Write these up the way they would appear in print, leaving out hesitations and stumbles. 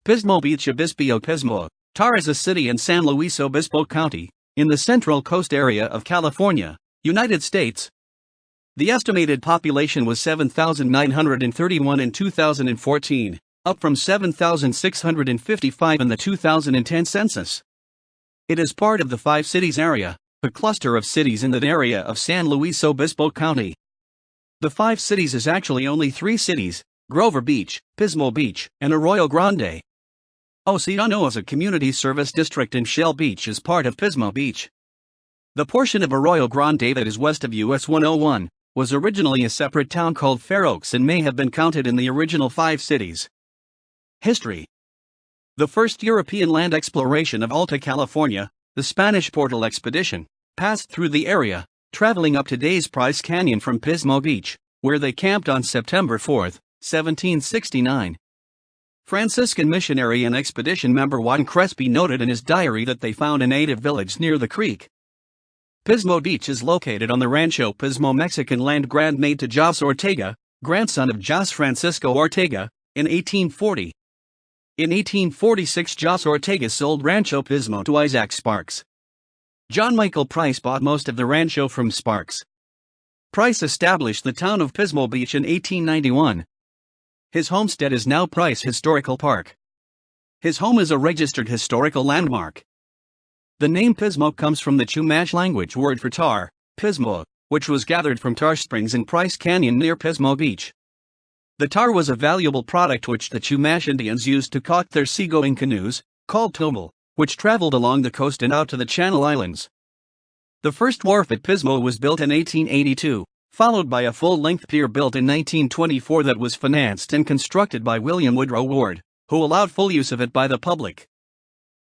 Pismo Beach, Obispo Pismo. Tar is a city in San Luis Obispo County, in the Central Coast area of California, United States. The estimated population was 7,931 in 2014, up from 7,655 in the 2010 census. It is part of the Five Cities area, a cluster of cities in the area of San Luis Obispo County. The Five Cities is actually only three cities: Grover Beach, Pismo Beach, and Arroyo Grande. Oceano is a community service district, and Shell Beach is part of Pismo Beach. The portion of Arroyo Grande that is west of US 101 was originally a separate town called Fair Oaks and may have been counted in the original Five Cities. History. The first European land exploration of Alta California, the Spanish Portal Expedition, passed through the area, traveling up today's Price Canyon from Pismo Beach, where they camped on September 4, 1769. Franciscan missionary and expedition member Juan Crespi noted in his diary that they found a native village near the creek. Pismo Beach is located on the Rancho Pismo Mexican land grant made to Jos Ortega, grandson of Jos Francisco Ortega, in 1840. In 1846, Jos Ortega sold Rancho Pismo to Isaac Sparks. John Michael Price bought most of the rancho from Sparks. Price established the town of Pismo Beach in 1891. His homestead is now Price Historical Park. His home is a registered historical landmark. The name Pismo comes from the Chumash language word for tar, pismo, which was gathered from tar springs in Price Canyon near Pismo Beach. The tar was a valuable product which the Chumash Indians used to caulk their seagoing canoes, called tomal, which traveled along the coast and out to the Channel Islands. The first wharf at Pismo was built in 1882. Followed by a full-length pier built in 1924 that was financed and constructed by William Woodrow Ward, who allowed full use of it by the public.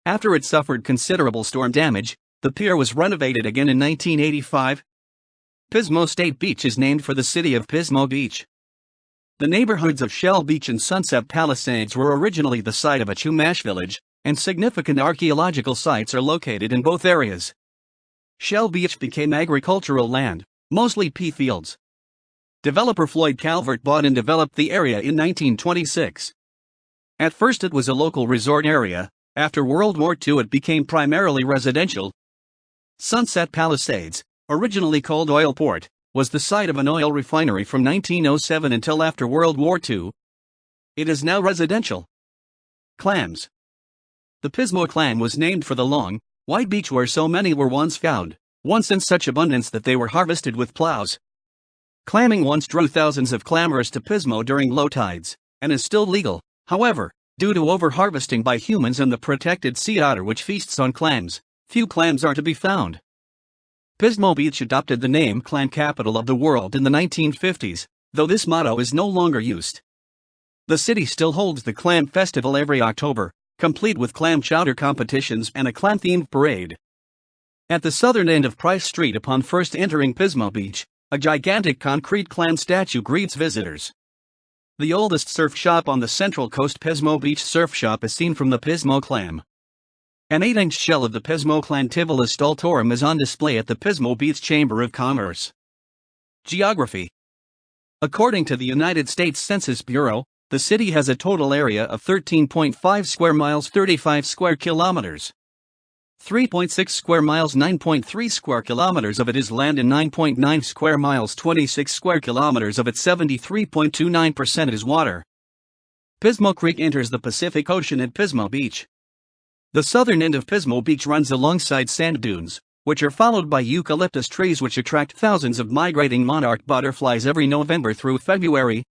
After it suffered considerable storm damage, the pier was renovated again in 1985. Pismo State Beach is named for the city of Pismo Beach. The neighborhoods of Shell Beach and Sunset Palisades were originally the site of a Chumash village, and significant archaeological sites are located in both areas. Shell Beach became agricultural land, mostly pea fields. Developer Floyd Calvert bought and developed the area in 1926. At first it was a local resort area. After World War II it became primarily residential. Sunset Palisades, originally called Oil Port, was the site of an oil refinery from 1907 until after World War II. It is now residential. Clams. The Pismo clam was named for the long, white beach where so many were once found, once in such abundance that they were harvested with plows. Clamming once drew thousands of clammers to Pismo during low tides, and is still legal. However, due to over-harvesting by humans and the protected sea otter which feasts on clams, few clams are to be found. Pismo Beach adopted the name Clam Capital of the World in the 1950s, though this motto is no longer used. The city still holds the Clam Festival every October, complete with clam chowder competitions and a clam-themed parade. At the southern end of Price Street upon first entering Pismo Beach, a gigantic concrete clam statue greets visitors. The oldest surf shop on the Central Coast, Pismo Beach Surf Shop, is seen from the Pismo clam. An 8-inch shell of the Pismo Clantivilla stultorum is on display at the Pismo Beach Chamber of Commerce. Geography. According to the United States Census Bureau, the city has a total area of 13.5 square miles, 35 square kilometers. 3.6 square miles, 9.3 square kilometers of it is land, and 9.9 square miles, 26 square kilometers of it, 73.29% is water. Pismo Creek enters the Pacific Ocean at Pismo Beach. The southern end of Pismo Beach runs alongside sand dunes, which are followed by eucalyptus trees which attract thousands of migrating monarch butterflies every November through February.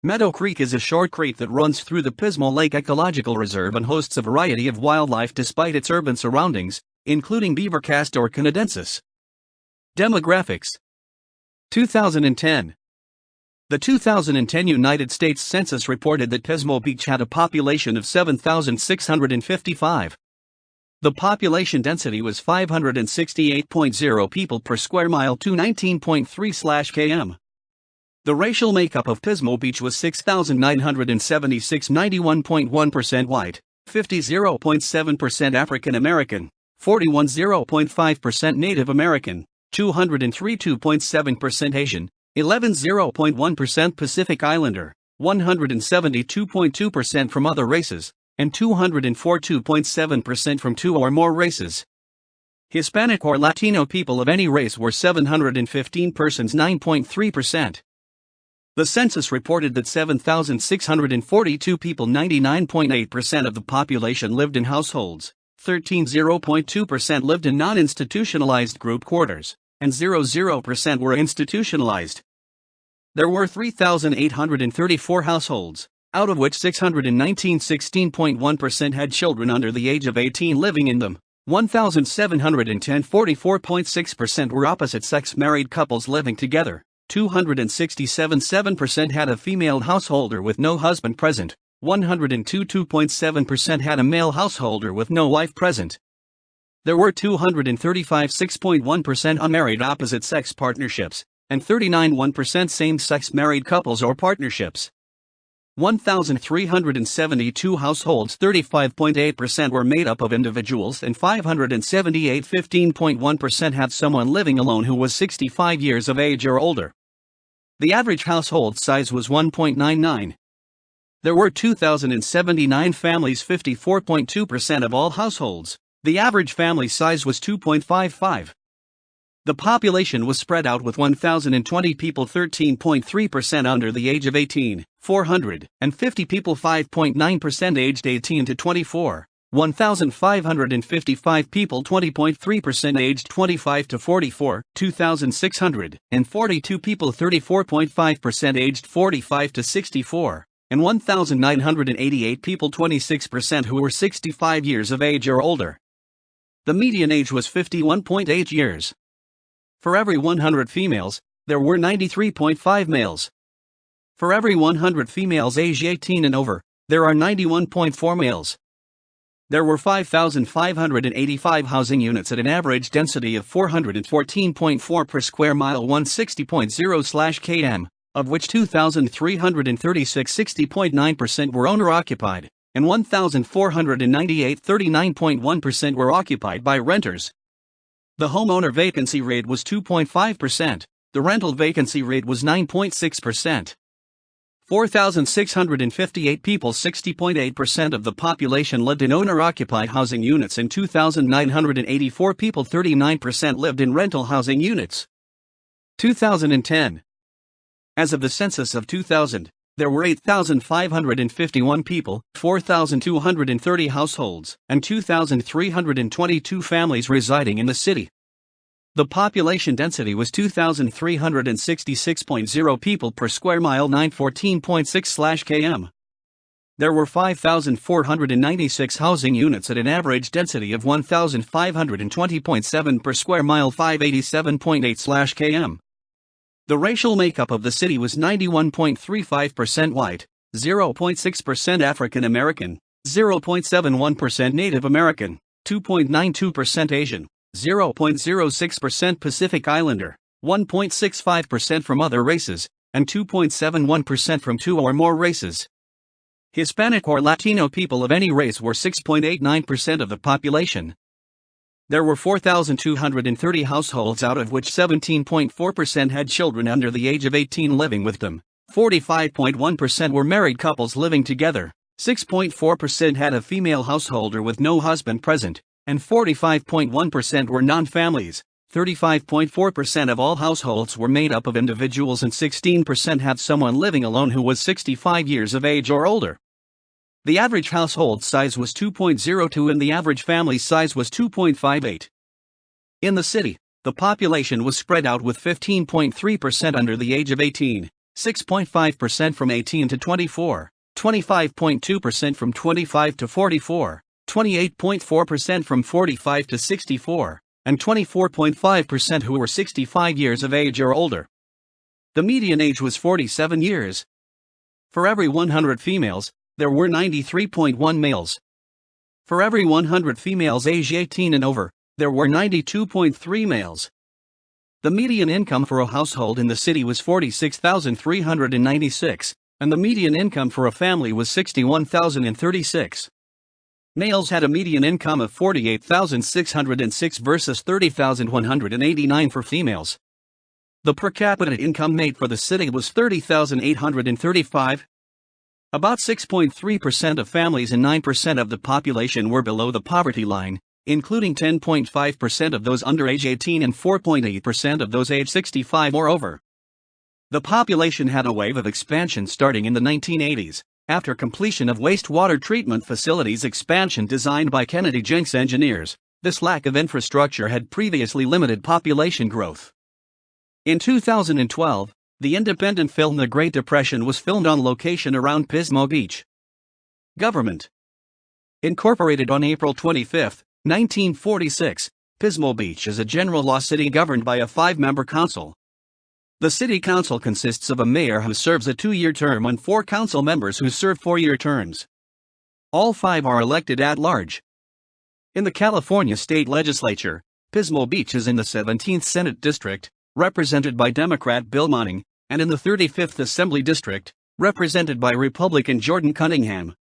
Meadow Creek is a short creek that runs through the Pismo Lake Ecological Reserve and hosts a variety of wildlife despite its urban surroundings, including beaver castor canadensis. Demographics. 2010. The 2010 United States Census reported that Pismo Beach had a population of 7,655. The population density was 568.0 people per square mile to 19.3/km. The racial makeup of Pismo Beach was 6,976, 91.1% white, 50.7% African American, 41.5% Native American, 203.7% Asian, 11.1% Pacific Islander, 172.2% from other races, and 242.7% from two or more races. Hispanic or Latino people of any race were 715 persons, 9.3%. The census reported that 7,642 people, 99.8% of the population, lived in households, 0.2% lived in non-institutionalized group quarters, and 0.0% were institutionalized. There were 3,834 households, out of which 619, 16.1%, had children under the age of 18 living in them. 1,710, 44.6%, were opposite-sex married couples living together. 267, 7% had a female householder with no husband present. 102, 2.7% had a male householder with no wife present. There were 235, 6.1%, unmarried opposite-sex partnerships, and 39, 1% same-sex married couples or partnerships. 1,372 households, 35.8%, were made up of individuals, and 578, 15.1%, had someone living alone who was 65 years of age or older. The average household size was 1.99. There were 2,079 families, 54.2% of all households. The average family size was 2.55. The population was spread out with 1,020 people, 13.3%, under the age of 18, 450 people, 5.9%, aged 18 to 24, 1,555 people, 20.3%, aged 25 to 44, 2,642 people, 34.5%, aged 45 to 64, and 1,988 people, 26%, who were 65 years of age or older. The median age was 51.8 years. For every 100 females, there were 93.5 males. For every 100 females aged 18 and over, there are 91.4 males. There were 5,585 housing units at an average density of 414.4 per square mile, 160.0/km, of which 2,336, 60.9%, were owner-occupied, and 1,498, 39.1%, were occupied by renters. The homeowner vacancy rate was 2.5%, the rental vacancy rate was 9.6%. 4,658 people, 60.8% of the population, lived in owner-occupied housing units, and 2,984 people, 39%, lived in rental housing units. 2010. As of the census of 2000, there were 8,551 people, 4,230 households, and 2,322 families residing in the city. The population density was 2,366.0 people per square mile, 914.6/km. There were 5,496 housing units at an average density of 1,520.7 per square mile, 587.8/km. The racial makeup of the city was 91.35% white, 0.6% African American, 0.71% Native American, 2.92% Asian, 0.06% Pacific Islander, 1.65% from other races, and 2.71% from two or more races. Hispanic or Latino people of any race were 6.89% of the population. There were 4,230 households, out of which 17.4% had children under the age of 18 living with them. 45.1% were married couples living together. 6.4% had a female householder with no husband present, and 45.1% were non-families. 35.4% of all households were made up of individuals, and 16% had someone living alone who was 65 years of age or older. The average household size was 2.02 and the average family size was 2.58. In the city, the population was spread out with 15.3% under the age of 18, 6.5% from 18 to 24, 25.2% from 25 to 44, 28.4% from 45 to 64, and 24.5% who were 65 years of age or older. The median age was 47 years. For every 100 females, there were 93.1 males. For every 100 females aged 18 and over, there were 92.3 males. The median income for a household in the city was $46,396, and the median income for a family was $61,036. Males had a median income of $48,606 versus $30,189 for females. The per capita income made for the city was $30,835. About 6.3% of families and 9% of the population were below the poverty line, including 10.5% of those under age 18 and 4.8% of those age 65 or over. The population had a wave of expansion starting in the 1980s, after completion of wastewater treatment facilities expansion designed by Kennedy Jenks engineers. This lack of infrastructure had previously limited population growth. In 2012, the independent film The Great Depression was filmed on location around Pismo Beach. Government. Incorporated on April 25, 1946, Pismo Beach is a general law city governed by a 5-member council. The city council consists of a mayor who serves a 2-year term and 4 council members who serve 4-year terms. All 5 are elected at large. In the California state legislature, Pismo Beach is in the 17th Senate District, represented by Democrat Bill Monning, and in the 35th Assembly District, represented by Republican Jordan Cunningham.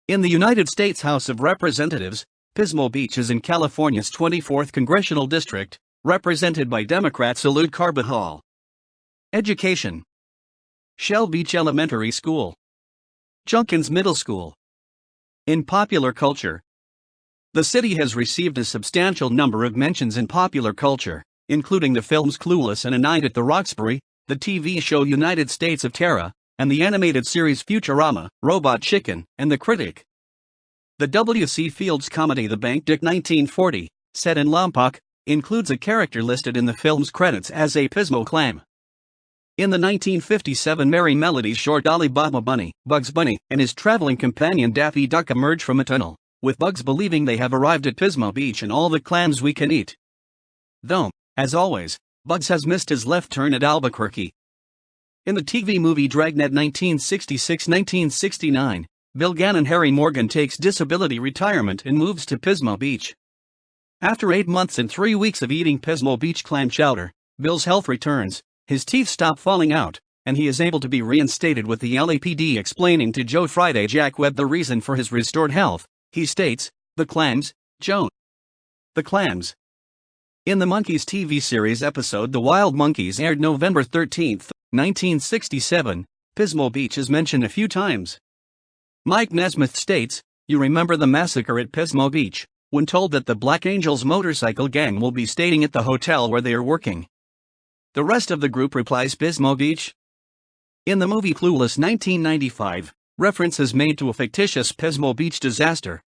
In the United States House of Representatives, Pismo Beach is in California's 24th Congressional District, represented by Democrat Salud Carbajal. Education. Shell Beach Elementary School. Junkins Middle School. In popular culture, the city has received a substantial number of mentions in popular culture, including the films Clueless and A Night at the Roxbury, the TV show United States of Terra, and the animated series Futurama, Robot Chicken, and The Critic. The W.C. Fields comedy The Bank Dick 1940, set in Lompoc, includes a character listed in the film's credits as a Pismo clam. In the 1957 Merry Melodies short Alibaba Bunny, Bugs Bunny, and his traveling companion Daffy Duck emerge from a tunnel, with Bugs believing they have arrived at Pismo Beach and all the clams we can eat. Though, as always, Bugs has missed his left turn at Albuquerque. In the TV movie Dragnet 1966-1969, Bill Gannon Harry Morgan takes disability retirement and moves to Pismo Beach. After 8 months and 3 weeks of eating Pismo Beach clam chowder, Bill's health returns, his teeth stop falling out, and he is able to be reinstated with the LAPD explaining to Joe Friday Jack Webb the reason for his restored health. He states, "The clams, Joan. The clams." In the Monkees TV series episode The Wild Monkeys aired November 13, 1967, Pismo Beach is mentioned a few times. Mike Nesmith states, "You remember the massacre at Pismo Beach, when told that the Black Angels motorcycle gang will be staying at the hotel where they are working?" The rest of the group replies Pismo Beach. In the movie Clueless 1995, reference is made to a fictitious Pismo Beach disaster.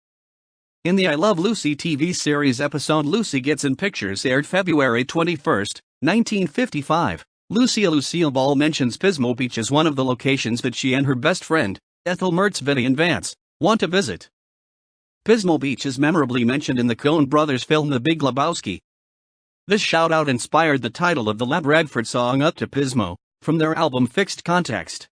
In the I Love Lucy TV series episode Lucy Gets in Pictures aired February 21, 1955, Lucille Ball mentions Pismo Beach as one of the locations that she and her best friend, Ethel Mertz Vivian Vance, want to visit. Pismo Beach is memorably mentioned in the Coen brothers film The Big Lebowski. This shout-out inspired the title of the La Bradford song Up to Pismo, from their album Fixed Context.